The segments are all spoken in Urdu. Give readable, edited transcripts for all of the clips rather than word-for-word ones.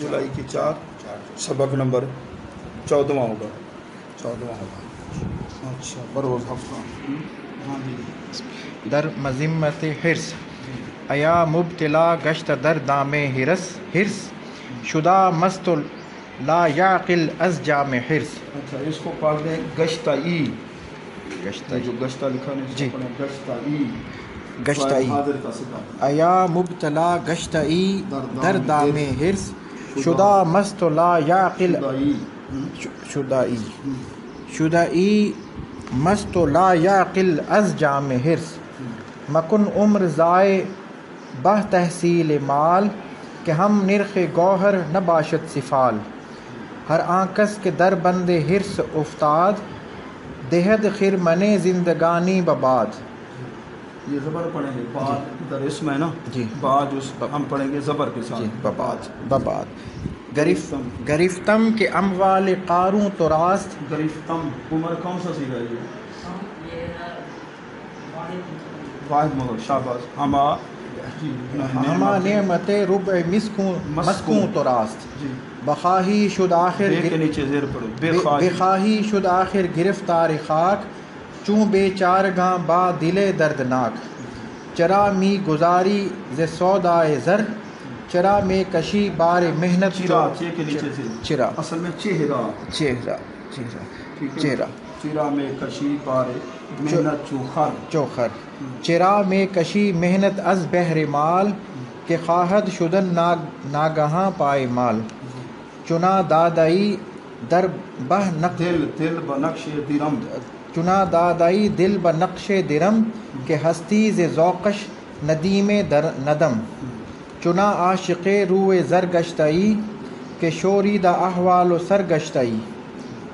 جولائی کی 4 سبق نمبر 14واں ہوگا 14واں ہوگا اچھا بروز ہفتہ ہاں جی در مذمت حرص ایا مبتلا گشت در دام حرص شدہ مست لا یعقل از جام حرص. اچھا اس کو پڑھ دیں گشتائی جو گشتہ لکھا نہیں جی گشتائی گشتائی حاضر کا صفت ایا مبتلا گشتائی در دام حرص شدہ مست لا یعقل شدائی مست لا یعقل از جام حرص مکن عمر ضائع بہ تحصیل مال کہ ہم نرخ گوہر نہ باشد سفال ہر آنکس کے در بند حرص افتاد دہد خرمن زندگانی بباد. یہ زبر پڑھیں گے بعد در اسم ہے نا جی بعد اس ہم پڑھیں گے زبر کے ساتھ جی بباد گرفتم کے اموال قاروں تو راست گرفتم عمر کون سا سیگا ہے یہ واحد مگر شاباز ہما نعمت ربع مسکوں تو راست جی بخواہی شد آخر بے کے نیچے زیر پڑھو بخواہی شد آخر گرفتار خاک چوں بے چارگاں با دل دردناک چرا می گزاری ز سودائے زر چرا میں کشی بار محنت چرا چے کے نیچے سے چرا اصل میں چہرہ چہرہ چرا میں کشی بار محنت چوخر چرا میں کشی محنت از بہر مال کہ خواہد شدن ناگہاں پائے مال چنا دادائی در بہ دل بنقش درم چنا دادائی دل بنقش درم کہ ہستی ز ذوقش ندیم ندم چنا عاشق روئے زر گشتائی کہ شوری دا احوال و سر گشتائی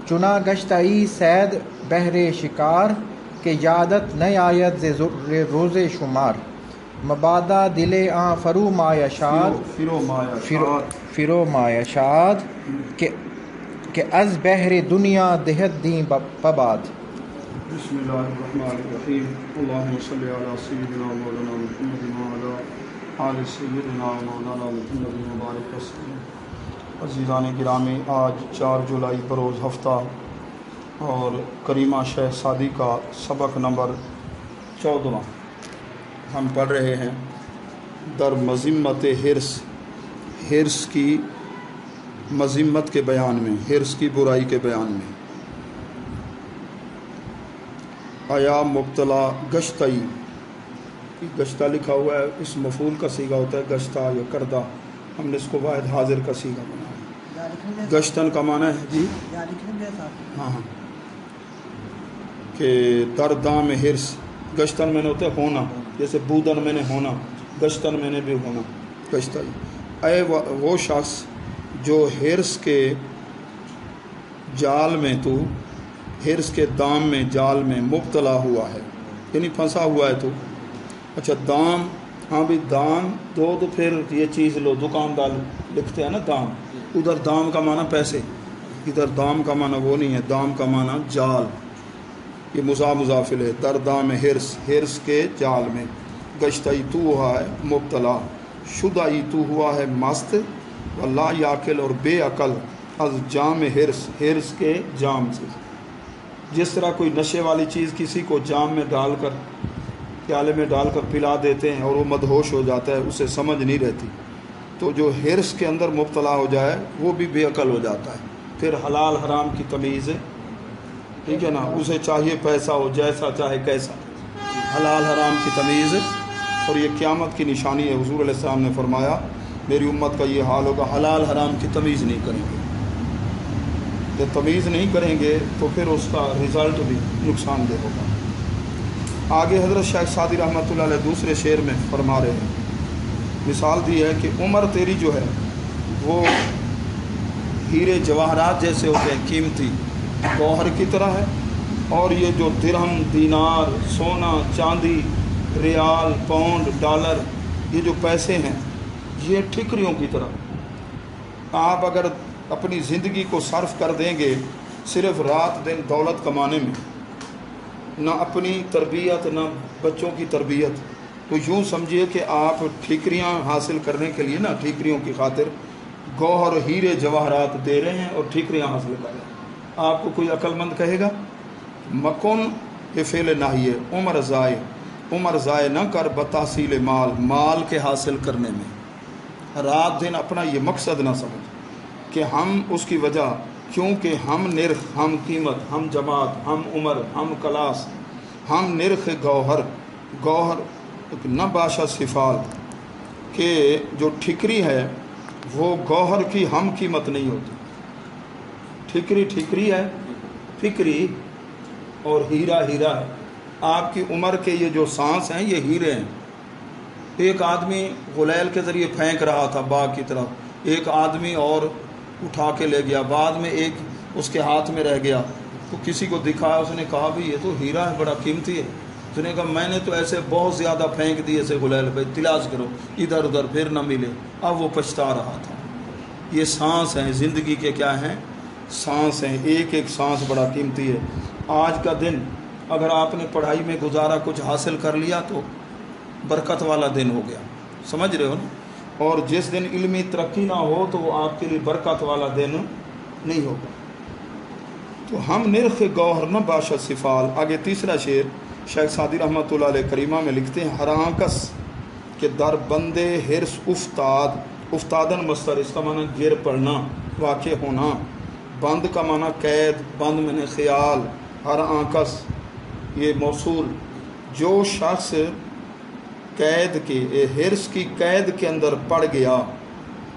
چنا گشتائی سید بہر شکار کہ یادت نہ آید ز روز شمار مبادہ دل آں فرو مایا شاد کہ از بحر دنیا دہت دیں پباد. بسم اللہ الرحمن الرحیم اللہم صلی علی سیدنا مولانا محمد وعلی آل سیدنا مولانا محمد مبارک وسلم. عزیزان گرامی آج 4 جولائی بروز ہفتہ اور کریمہ شیخ سعدی کا سبق نمبر 14 ہم پڑھ رہے ہیں در مذمت حرص کی مذمت کے بیان میں حرص کی برائی کے بیان میں. آیا مبتلا گشتائی گشتہ لکھا ہوا ہے اس مفعول کا صیغہ ہوتا ہے گشتہ یا کردہ ہم نے اس کو واحد حاضر کا صیغہ بنایا. گشتن کا معنی ہے جی ہاں کہ در دام حرص گشتن میں نے ہوتا ہے ہونا جیسے بودن میں نے ہونا گشتن میں نے بھی ہونا گشتائی. اے وہ شخص جو حرص کے جال میں تو حرص کے دام میں جال میں مبتلا ہوا ہے یعنی پھنسا ہوا ہے تو. اچھا دام ہاں بھی دام دو تو پھر یہ چیز لو دکاندار لکھتے ہیں نا دام ادھر دام کا معنی پیسے ادھر دام کا معنی وہ نہیں ہے دام کا معنی جال یہ مضافل ہے. در دام حرص کے جال میں گشتائی تو ہوا ہے مبتلا شدائی تو ہوا ہے مست و لا یاکل اور بے عقل از جام حرص کے جام سے. جس طرح کوئی نشے والی چیز کسی کو جام میں ڈال کر پیالے میں ڈال کر پلا دیتے ہیں اور وہ مدہوش ہو جاتا ہے اسے سمجھ نہیں رہتی تو جو حرص کے اندر مبتلا ہو جائے وہ بھی بے عقل ہو جاتا ہے. پھر حلال حرام کی تمیز ہے ٹھیک ہے نا اسے چاہیے پیسہ ہو جیسا چاہے کیسا حلال حرام کی تمیز اور یہ قیامت کی نشانی ہے. حضور علیہ السلام نے فرمایا میری امت کا یہ حال ہوگا حلال حرام کی تمیز نہیں کریں گے. جب تمیز نہیں کریں گے تو پھر اس کا رزلٹ بھی نقصان دہ ہوگا. آگے حضرت شیخ سعدی رحمۃ اللہ علیہ دوسرے شعر میں فرما رہے ہیں مثال دی ہے کہ عمر تیری جو ہے وہ ہیرے جواہرات جیسے ہوتے ہیں قیمتی گوہر کی طرح ہے اور یہ جو درہم دینار سونا چاندی ریال پاؤنڈ ڈالر یہ جو پیسے ہیں یہ ٹھکریوں کی طرح آپ اگر اپنی زندگی کو صرف کر دیں گے صرف رات دن دولت کمانے میں نہ اپنی تربیت نہ بچوں کی تربیت تو یوں سمجھیے کہ آپ ٹھیکریاں حاصل کرنے کے لیے نا ٹھیکریوں کی خاطر گوہر ہیرے جواہرات دے رہے ہیں اور ٹھیکریاں حاصل کر رہے ہیں. آپ کو کوئی عقل مند کہے گا؟ مکن یہ فعل ناہی ہے. عمر ضائع نہ کر بتحصیل مال کے حاصل کرنے میں. رات دن اپنا یہ مقصد نہ سمجھ کہ ہم اس کی وجہ، کیونکہ ہم نرخ، ہم قیمت، ہم جماعت، ہم عمر، ہم کلاس، ہم نرخ گوہر نہ باشا صفال، کہ جو ٹھکری ہے وہ گوہر کی ہم قیمت نہیں ہوتی. ٹھکری ہے فکری، اور ہیرا ہے. آپ کی عمر کے یہ جو سانس ہیں یہ ہیرے ہیں. ایک آدمی غلیل کے ذریعے پھینک رہا تھا باغ کی طرف، ایک آدمی اور اٹھا کے لے گیا، بعد میں ایک اس کے ہاتھ میں رہ گیا تو کسی کو دکھایا، اس نے کہا بھی یہ تو ہیرا ہے، بڑا قیمتی ہے. اس نے کہا میں نے تو ایسے بہت زیادہ پھینک دیے ایسے غلیل پہ، تلاش کرو ادھر ادھر پھر نہ ملے. اب وہ پچھتا رہا تھا. یہ سانس ہیں زندگی کے، کیا ہیں؟ سانس ہیں. ایک ایک سانس بڑا قیمتی ہے. آج کا دن اگر آپ نے پڑھائی میں گزارا، کچھ حاصل کر لیا تو برکت والا دن ہو گیا، سمجھ رہے ہو نا. اور جس دن علمی ترقی نہ ہو تو وہ آپ کے لیے برکت والا دن نہیں ہوگا. تو ہم نرخ گوہر نہ باشد صفال. آگے تیسرا شعر شیخ سعدی رحمۃ اللہ علیہ کریمہ میں لکھتے ہیں، ہرانکس کہ در بندے ہرس افتادن مصدر، اس کا معنی گر پڑنا، واقع ہونا. بند کا معنی قید، بند میں نے خیال. ہر آنکس یہ موصول. جو شخص قید کے ہرس کی قید کے اندر پڑ گیا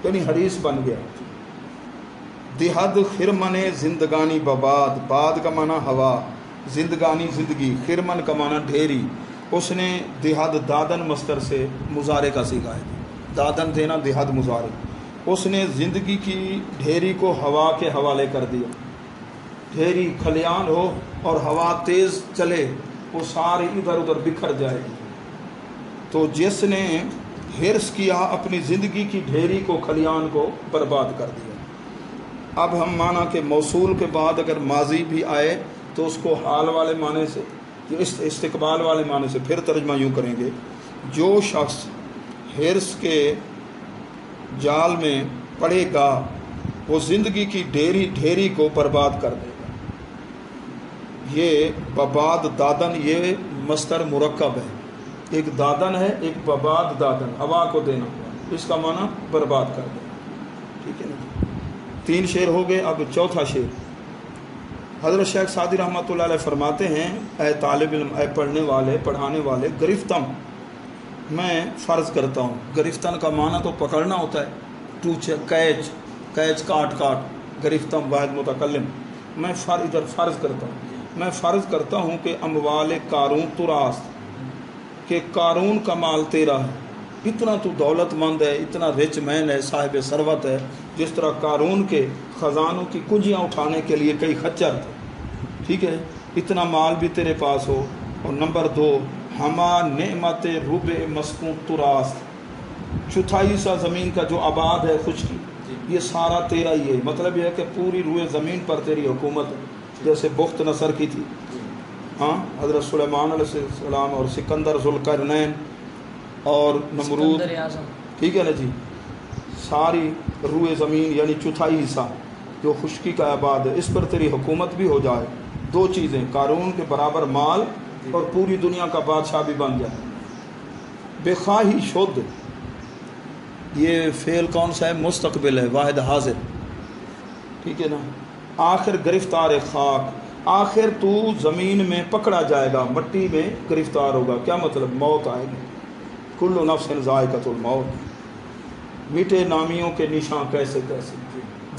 یعنی حریص بن گیا. دہد خرمن زندگانی بباد، باد کا معنی ہوا، زندگانی زندگی، خرمن کا معنی ڈھیری. اس نے دہد دادن مصدر سے مضارع کا سیکھا ہے، دادن دینا دہد مضارع. اس نے زندگی کی ڈھیری کو ہوا کے حوالے کر دیا. ڈھیری کھلیان ہو اور ہوا تیز چلے وہ ساری ادھر ادھر بکھر جائے گی. تو جس نے ہرس کیا اپنی زندگی کی ڈھیری کو، کھلیان کو برباد کر دیا. اب ہم مانا کہ موصول کے بعد اگر ماضی بھی آئے تو اس کو حال والے معنی سے، استقبال والے معنی سے پھر ترجمہ یوں کریں گے، جو شخص ہرس کے جال میں پڑے گا وہ زندگی کی ڈھیری کو برباد کر دے گا. یہ بباد دادن یہ مصدر مرکب ہے، ایک دادن ہے، ایک بباد دادن، ہوا کو دینا، اس کا معنی برباد کر دے. ٹھیک ہے نا. 3 شعر ہو گئے. اب چوتھا شعر حضرت شیخ سعدی رحمۃ اللہ علیہ فرماتے ہیں، اے طالب علم، اے پڑھنے والے، پڑھانے والے، گرفتم میں فرض کرتا ہوں. گرفتن کا معنی تو پکڑنا ہوتا ہے، ٹوچے کیچ کاٹ، گرفتم واحد متکلم. میں ادھر فرض کرتا ہوں، میں فرض کرتا ہوں کہ اموال قارون تراث، کہ قارون کا مال تیرا ہے. اتنا تو دولت مند ہے، اتنا رچ مین ہے، صاحب ثروت ہے، جس طرح قارون کے خزانوں کی کنجیاں اٹھانے کے لیے کئی خچر تھے. ٹھیک ہے، اتنا مال بھی تیرے پاس ہو. اور نمبر 2، ہما نعمت ربع مسکون تراث، چوتھائی سا زمین کا جو آباد ہے، خشکی، یہ سارا تیرا ہی ہے. مطلب یہ ہے کہ پوری روئے زمین پر تیری حکومت ہے، جیسے بخت نصر کی تھی. ہاں، حضرت سلیمان علیہ السلام اور سکندر ذوالقرنین اور نمرود، ٹھیک ہے نا جی. ساری روئے زمین یعنی چوتھائی حصہ جو خشکی کا آباد ہے، اس پر تیری حکومت بھی ہو جائے. 2 چیزیں، قارون کے برابر مال اور پوری دنیا کا بادشاہ بھی بن جائے. بے خواہی شد، یہ فعل کون سا ہے؟ مستقبل ہے، واحد حاضر. ٹھیک ہے نا. آخر گرفتار خاک، آخر تو زمین میں پکڑا جائے گا، مٹی میں گرفتار ہوگا. کیا مطلب؟ موت آئے گی. کل نفس ذائقۃ الموت. میٹھے نامیوں کے نشاں کیسے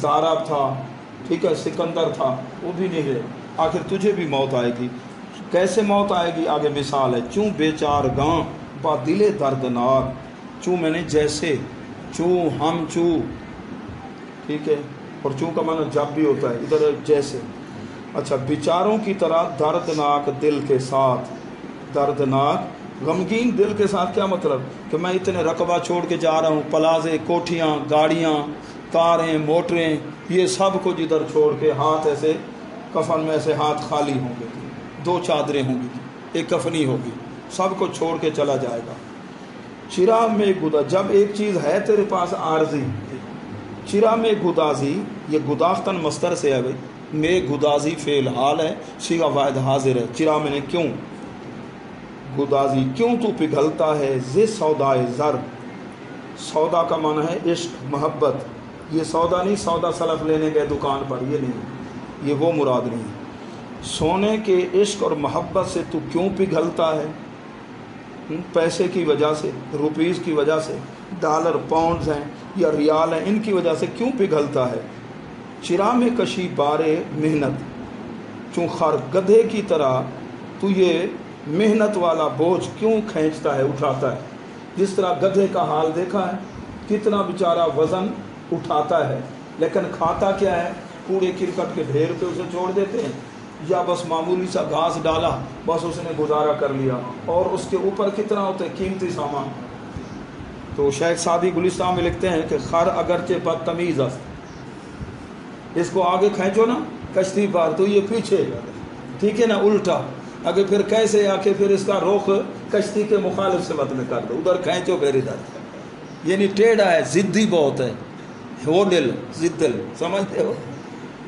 داراب تھا، ٹھیک ہے، سکندر تھا، وہ بھی نہیں ہے. آخر تجھے بھی موت آئے گی. کیسے موت آئے گی؟ آگے مثال ہے، چوں بیچار گاں با دل دردناک. چوں میں نے جیسے، چوں ہم چوں، ٹھیک ہے. اور چوں کا معنی جب بھی ہوتا ہے، ادھر جیسے. اچھا، بیچاروں کی طرح دردناک دل کے ساتھ، دردناک غمگین دل کے ساتھ. کیا مطلب؟ کہ میں اتنے رقبہ چھوڑ کے جا رہا ہوں، پلازے، کوٹھیاں، گاڑیاں، کاریں، موٹریں، یہ سب کچھ ادھر چھوڑ کے، ہاتھ ایسے کفن میں ایسے ہاتھ خالی ہوں گے، 2 چادریں ہوں گی، ایک کفنی ہوگی، سب کو چھوڑ کے چلا جائے گا. چراغ میں گدا، جب ایک چیز ہے تیرے پاس عارضی، چرا میں گدازی، یہ گداختن مصدر سے ہے بھائی، میں گدازی فعل حال ہے، صیغہ واحد حاضر ہے، چرا میں نے کیوں گدازی، کیوں تو پگھلتا ہے ز سودائے زر، سودا کا معنی ہے عشق محبت، یہ سودا نہیں سودا سلف لینے گئے دکان پر، یہ نہیں، یہ وہ مراد نہیں، سونے کے عشق اور محبت سے تو کیوں پگھلتا ہے، پیسے کی وجہ سے، روپیز کی وجہ سے، ڈالر پاؤنڈز ہیں یا ریال ہیں، ان کی وجہ سے کیوں پگھلتا ہے، چرا میں کشی بارے محنت، چوں خر گدھے کی طرح تو یہ محنت والا بوجھ کیوں کھینچتا ہے اٹھاتا ہے، جس طرح گدھے کا حال دیکھا ہے، کتنا بیچارہ وزن اٹھاتا ہے، لیکن کھاتا کیا ہے، کوڑے کرکٹ کے ڈھیر پہ اسے چھوڑ دیتے ہیں، یا بس معمولی سا گھاس ڈالا بس اس نے گزارا کر لیا، اور اس کے اوپر کتنا ہوتے قیمتی سامان۔ تو شیخ سعدی گلستان میں لکھتے ہیں کہ خر اگرچہ بدتمیز است، اس کو آگے کھینچو نا کشتی پر تو یہ پیچھے، ٹھیک ہے نا، الٹا، اگر پھر کیسے آ کے پھر اس کا رخ کشتی کے مخالف سمت میں کر دو، ادھر کھینچو پھر ادھر، یعنی ٹیڑھا ہے، ضدی بہت ہے، وہ دل ضدل، سمجھتے ہو،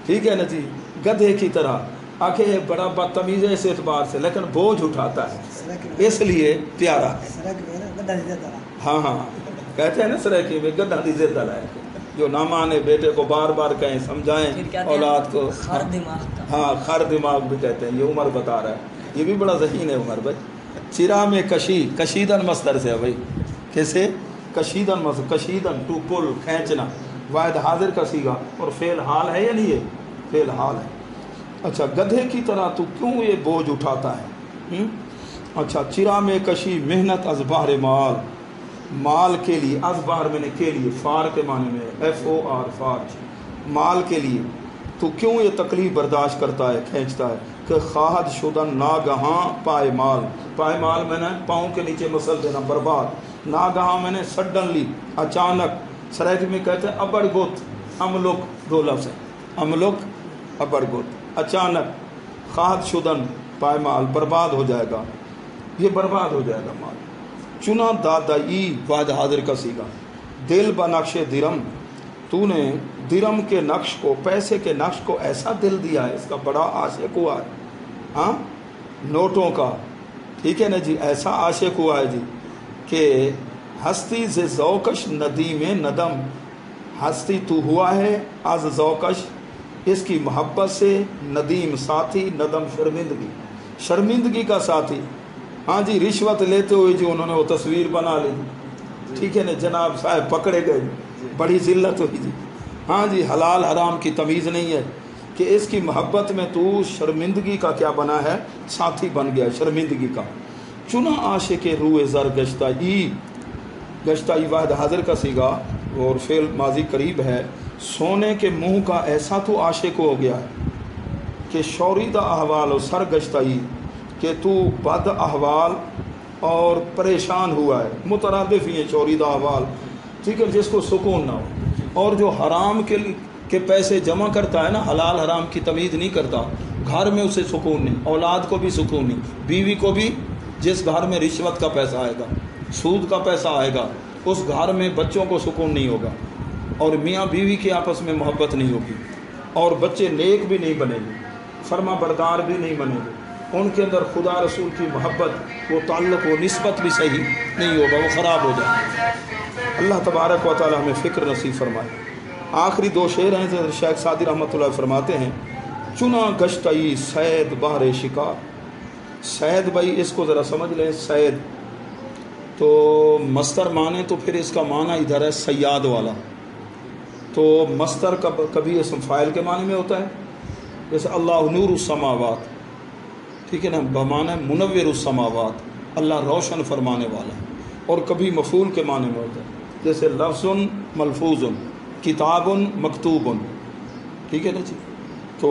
ٹھیک ہے نا جی، گدھے کی طرح آخر بڑا بدتمیز ہے اس اعتبار سے، لیکن بوجھ اٹھاتا ہے اس لیے پیارا ہے۔ ہاں ہاں، کہتے ہیں نا سرائکی میں گدھا دی ضد ہے، جو نہ مانے بیٹے کو بار بار کہیں سمجھائیں اولاد کو، ہاں خر دماغ بھی کہتے ہیں، یہ عمر بتا رہا ہے، یہ بھی بڑا ذہین ہے عمر بھائی۔ چرا میں کشی، کشیدن مصدر سے ہے بھائی، کیسے کشیدن مصدر، کشیدن ٹو پل، کھینچنا، واحد حاضر کا صیغہ، اور فعل حال ہے یا نہیں ہے، فعل حال ہے۔ اچھا، گدھے کی طرح تو کیوں یہ بوجھ اٹھاتا ہے، اچھا، چرا میں کشی محنت از بہر مال، مال کے لیے، از بہر میں نے کے لیے، فار کے معنی میں ایف او آر، فار، مال کے لیے تو کیوں یہ تکلیف برداشت کرتا ہے، کھینچتا ہے، کہ خواہد شدن ناگہاں پائے مال، پائے مال میں نے پاؤں کے نیچے مسل دینا، برباد، ناگہاں میں نے سڈنلی، اچانک، سرائکی میں کہتے ہیں ابڑ گوت، املک دو لفظ ہیں، املک ابڑ گوت، اچانک، خواہد شدن پائے مال، برباد ہو جائے گا، یہ برباد ہو جائے گا مال، چنا دادائی، واحد حاضر کا صیغہ، دل بنقش درم، تو نے درم کے نقش کو، پیسے کے نقش کو ایسا دل دیا ہے، اس کا بڑا عاشق ہوا ہے، ہاں، نوٹوں کا، ٹھیک ہے نا جی، ایسا عاشق ہوا ہے جی کہ ہستی ز ذوقش ندیم ندم، ہستی تو ہوا ہے از ذوقش، اس کی محبت سے، ندیم ساتھی، ندم شرمندگی، شرمندگی کا ساتھی، ہاں جی، رشوت لیتے ہوئے جو انہوں نے وہ تصویر بنا لی، ٹھیک ہے نا جناب صاحب، پکڑے گئے، بڑی ذلت ہوئی جی، ہاں جی، حلال حرام کی تمیز نہیں ہے، کہ اس کی محبت میں تو شرمندگی کا کیا بنا ہے، ساتھی بن گیا شرمندگی کا، چنا عاشق روئے زر گشتائی، گشتائی واحد حاضر کا صیغہ اور فعل ماضی قریب ہے، سونے کے منہ کا ایسا تو عاشق ہو گیا ہے کہ شوریدہ احوال و سر گشتائی، کہ تو بد احوال اور پریشان ہوا ہے، مترادف ہی ہے شوریدہ احوال، ٹھیک ہے، جس کو سکون نہ ہو، اور جو حرام کے پیسے جمع کرتا ہے نا، حلال حرام کی تمیز نہیں کرتا، گھر میں اسے سکون نہیں، اولاد کو بھی سکون نہیں، بیوی کو بھی، جس گھر میں رشوت کا پیسہ آئے گا، سود کا پیسہ آئے گا، اس گھر میں بچوں کو سکون نہیں ہوگا، اور میاں بیوی کے آپس میں محبت نہیں ہوگی، اور بچے نیک بھی نہیں بنے گے، فرما بردار بھی نہیں بنے گے، ان کے اندر خدا رسول کی محبت، وہ تعلق، وہ نسبت بھی صحیح نہیں ہوگا، وہ خراب ہو جائے گا۔ اللہ تبارک و تعالی ہمیں فکر نصیب فرمائے۔ آخری دو شعر ہیں جو شیخ سعدی رحمۃ اللہ فرماتے ہیں، چنا گشتئی سید بہر شکار، سید بھائی اس کو ذرا سمجھ لیں، سید تو مصدر مانے تو پھر اس کا معنی ادھر ہے سیاد والا، تو مصدر کبھی اسم فاعل کے معنی میں ہوتا ہے، جیسے اللہ نور السماوات، ٹھیک ہے نا، بمعنی منور السماوات، اللہ روشن فرمانے والا، اور کبھی مفعول کے معنی میں ہوتا ہے، جیسے لفظ ملفوظ، کتاب مکتوب، ٹھیک ہے نا جی، تو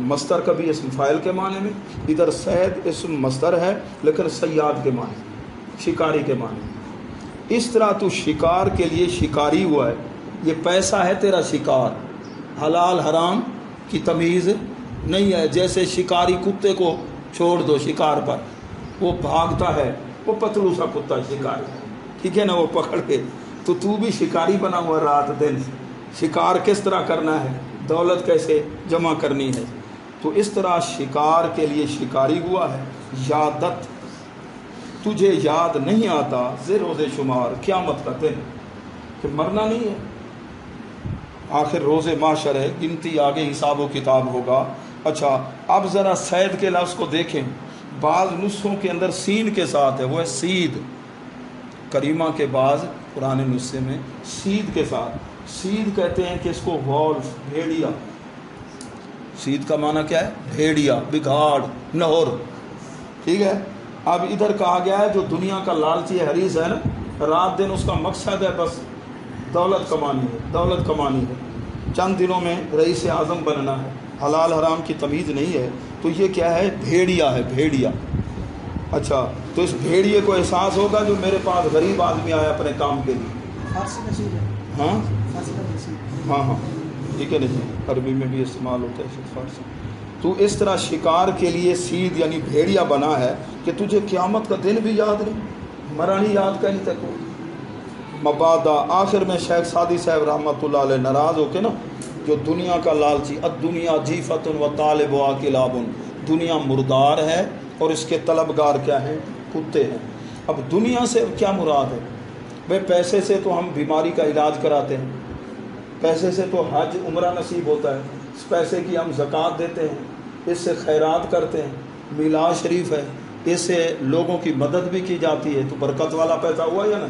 مصدر کبھی اسم فاعل کے معنی میں، ادھر سید اسم مصدر ہے لیکن سیاد کے معنی، شکاری کے معنی، اس طرح تو شکار کے لیے شکاری ہوا ہے، یہ پیسہ ہے تیرا شکار، حلال حرام کی تمیز نہیں ہے، جیسے شکاری کتے کو چھوڑ دو شکار پر، وہ بھاگتا ہے، وہ پتلو سا کتا شکاری، ٹھیک ہے نا، وہ پکڑ کے، تو بھی شکاری بنا ہوا رات دن، شکار کس طرح کرنا ہے، دولت کیسے جمع کرنی ہے. تو اس طرح شکار کے لیے شکاری ہوا ہے. یادت تجھے یاد نہیں آتا روز شمار، قیامت کا دن کہ مرنا نہیں ہے، آخر روز معاشر ہے، گنتی آگے حساب و کتاب ہوگا. اچھا اب ذرا سید کے لفظ کو دیکھیں، بعض نسخوں کے اندر سین کے ساتھ ہے، وہ ہے سید. کریمہ کے بعض پرانے نسخے میں سید کے ساتھ. سید کہتے ہیں کہ اس کو وولف، بھیڑیا. سید کا معنی کیا ہے؟ بھیڑیا، بگھاڑ، نہر. ٹھیک ہے. اب ادھر کہا گیا ہے جو دنیا کا لالچی حریص ہے نا، رات دن اس کا مقصد ہے بس دولت کمانی ہے، دولت کمانی ہے، چند دنوں میں رئیس اعظم بننا ہے، حلال حرام کی تمیز نہیں ہے. تو یہ کیا ہے؟ بھیڑیا ہے، بھیڑیا. اچھا تو اس بھیڑیے کو احساس ہوگا جو میرے پاس غریب آدمی آیا اپنے کام کے لیے. ہاں ہاں ہاں ٹھیک ہے نہیں، عربی میں بھی استعمال ہوتا ہے فارسی. تو اس طرح شکار کے لیے سید یعنی بھیڑیا بنا ہے کہ تجھے قیامت کا دن بھی یاد نہیں، مرا نہیں یاد کہیں تک ہو. مبادا آخر میں شیخ سعدی صاحب رحمۃ اللہ علیہ ناراض ہو کے نا، جو دنیا کا لالچی، الدنیا جیفت و طالب و کلاب، دنیا مردار ہے اور اس کے طلبگار کیا ہیں؟ کتے ہیں. اب دنیا سے کیا مراد ہے؟ بھائی پیسے سے تو ہم بیماری کا علاج کراتے ہیں، پیسے سے تو حج عمرہ نصیب ہوتا ہے، اس پیسے کی ہم زکوٰۃ دیتے ہیں، اس سے خیرات کرتے ہیں، میلاد شریف ہے، اس سے لوگوں کی مدد بھی کی جاتی ہے، تو برکت والا پیسہ ہوا یا نا.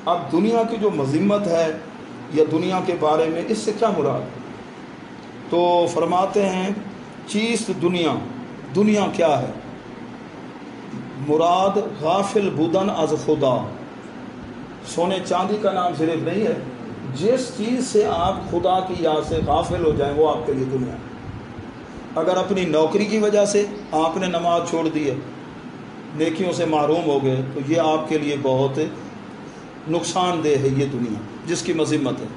اب دنیا کی جو مذمت ہے یا دنیا کے بارے میں اس سے کیا مراد؟ تو فرماتے ہیں چیز دنیا. دنیا کیا ہے؟ مراد غافل بودن از خدا. سونے چاندی کا نام صرف نہیں ہے، جس چیز سے آپ خدا کی یاد سے غافل ہو جائیں وہ آپ کے لیے دنیا. اگر اپنی نوکری کی وجہ سے آپ نے نماز چھوڑ دی ہے، نیکیوں سے محروم ہو گئے، تو یہ آپ کے لیے بہت نقصان دہ ہے یہ دنیا جس کی مذمت ہے.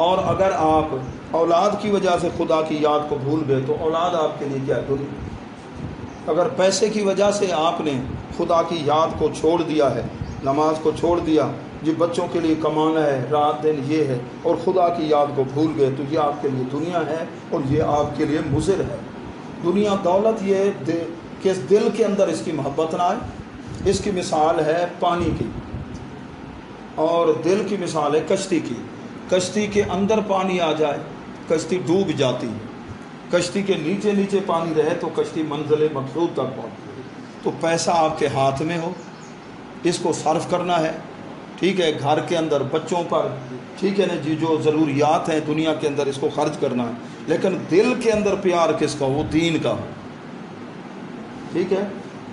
اور اگر آپ اولاد کی وجہ سے خدا کی یاد کو بھول گئے تو اولاد آپ کے لیے کیا ہے؟ دنیا. اگر پیسے کی وجہ سے آپ نے خدا کی یاد کو چھوڑ دیا ہے، نماز کو چھوڑ دیا، جو بچوں کے لیے کمانا ہے رات دن یہ ہے، اور خدا کی یاد کو بھول گئے، تو یہ آپ کے لیے دنیا ہے اور یہ آپ کے لیے مضر ہے. دنیا دولت یہ کہ دل کے اندر اس کی محبت نہ آئے. اس کی مثال ہے پانی کی، اور دل کی مثال ہے کشتی کی. کشتی کے اندر پانی آ جائے کشتی ڈوب جاتی، کشتی کے نیچے نیچے پانی رہے تو کشتی منزل مقصود تک پہنچے. تو پیسہ آپ کے ہاتھ میں ہو، اس کو صرف کرنا ہے، ٹھیک ہے، گھر کے اندر بچوں پر، ٹھیک ہے نا جی، جو ضروریات ہیں دنیا کے اندر اس کو خرچ کرنا ہے. لیکن دل کے اندر پیار کس کا؟ وہ دین کا. ٹھیک ہے،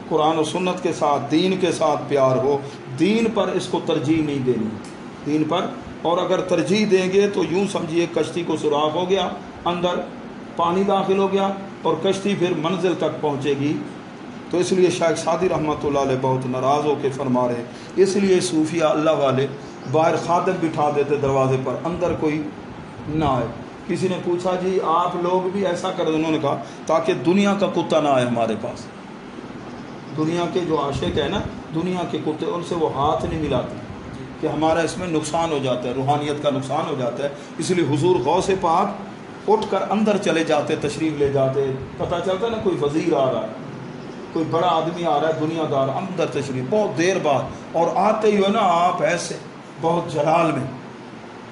قرآن و سنت کے ساتھ، دین کے ساتھ پیار ہو. دین پر اس کو ترجیح نہیں دینی، دین پر. اور اگر ترجیح دیں گے تو یوں سمجھیے کشتی کو سوراخ ہو گیا، اندر پانی داخل ہو گیا اور کشتی پھر منزل تک پہنچے گی. تو اس لیے شیخ سعدی رحمۃ اللہ علیہ بہت ناراض ہو کے فرما رہے ہیں، اس لیے صوفیہ اللہ والے باہر خادم بٹھا دیتے دروازے پر، اندر کوئی نہ آئے. کسی نے پوچھا جی آپ لوگ بھی ایسا کر دیں؟ انہوں نے کہا تاکہ دنیا کا کتا نہ آئے ہمارے پاس. دنیا کے جو عاشق ہیں نا، دنیا کے کتے، ان سے وہ ہاتھ نہیں ملاتے کہ ہمارا اس میں نقصان ہو جاتا ہے، روحانیت کا نقصان ہو جاتا ہے. اس لیے حضور غوث پاک اٹھ کر اندر چلے جاتے، تشریف لے جاتے. پتہ چلتا نا کوئی وزیر آ رہا ہے، کوئی بڑا آدمی آ رہا ہے دنیا دار، اندر تشریف بہت دیر بعد، اور آتے ہی ہو نا آپ ایسے بہت جلال میں،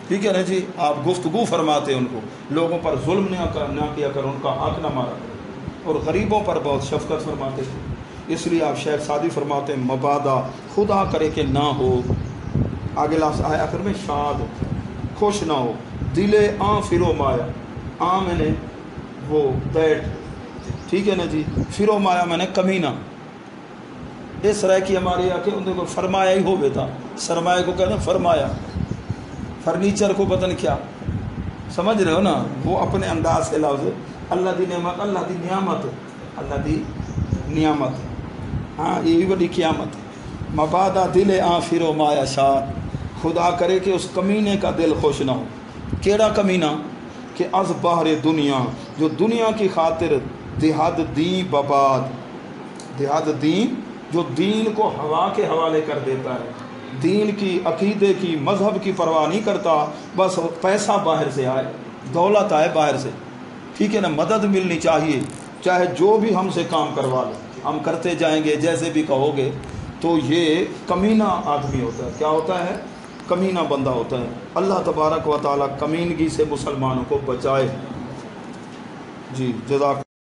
ٹھیک ہے نا جی، آپ گفتگو فرماتے ان کو، لوگوں پر ظلم نہ کیا کر، ان کا حق نہ مارا کر، اور غریبوں پر بہت شفقت فرماتے تھے. اس لیے آپ شیخ سعدی فرماتے ہیں مبادا خدا کرے کہ نہ ہو، آگے لفظ آئے آخر میں شاد، خوش نہ ہو، دل آں فرو مایا، آں میں نے وہ بیٹھ، ٹھیک ہے نا جی، فرو مایا میں نے کمینہ. اس طرح کی ہماری آ کے ان کو فرمایا ہی ہو بیتا، سرمایہ کو کہتے ہیں فرمایا، فرنیچر کو پتہ نہیں کیا، سمجھ رہے ہو نا، وہ اپنے انداز سے لفظ اللہ دی نعمت، اللہ دی نعمت، اللہ دی نعمت، ہاں یہ بھی بڑی قیامت ہے. مبادا دل آں فرو مایا شاد، خدا کرے کہ اس کمینے کا دل خوش نہ ہو. کیڑا کمینہ؟ کہ از بہر دنیا، جو دنیا کی خاطر دہاد دین بباد، دہاد دین جو دین کو ہوا کے حوالے کر دیتا ہے، دین کی، عقیدے کی، مذہب کی پرواہ نہیں کرتا، بس پیسہ باہر سے آئے، دولت آئے باہر سے، ٹھیک ہے نا، مدد ملنی چاہیے، چاہے جو بھی ہم سے کام کروا لیں ہم کرتے جائیں گے جیسے بھی کہو گے، تو یہ کمینہ آدمی ہوتا ہے۔ کیا ہوتا ہے؟ کمینہ بندہ ہوتا ہے۔ اللہ تبارک و تعالیٰ کمینگی سے مسلمانوں کو بچائے۔ جی جزاک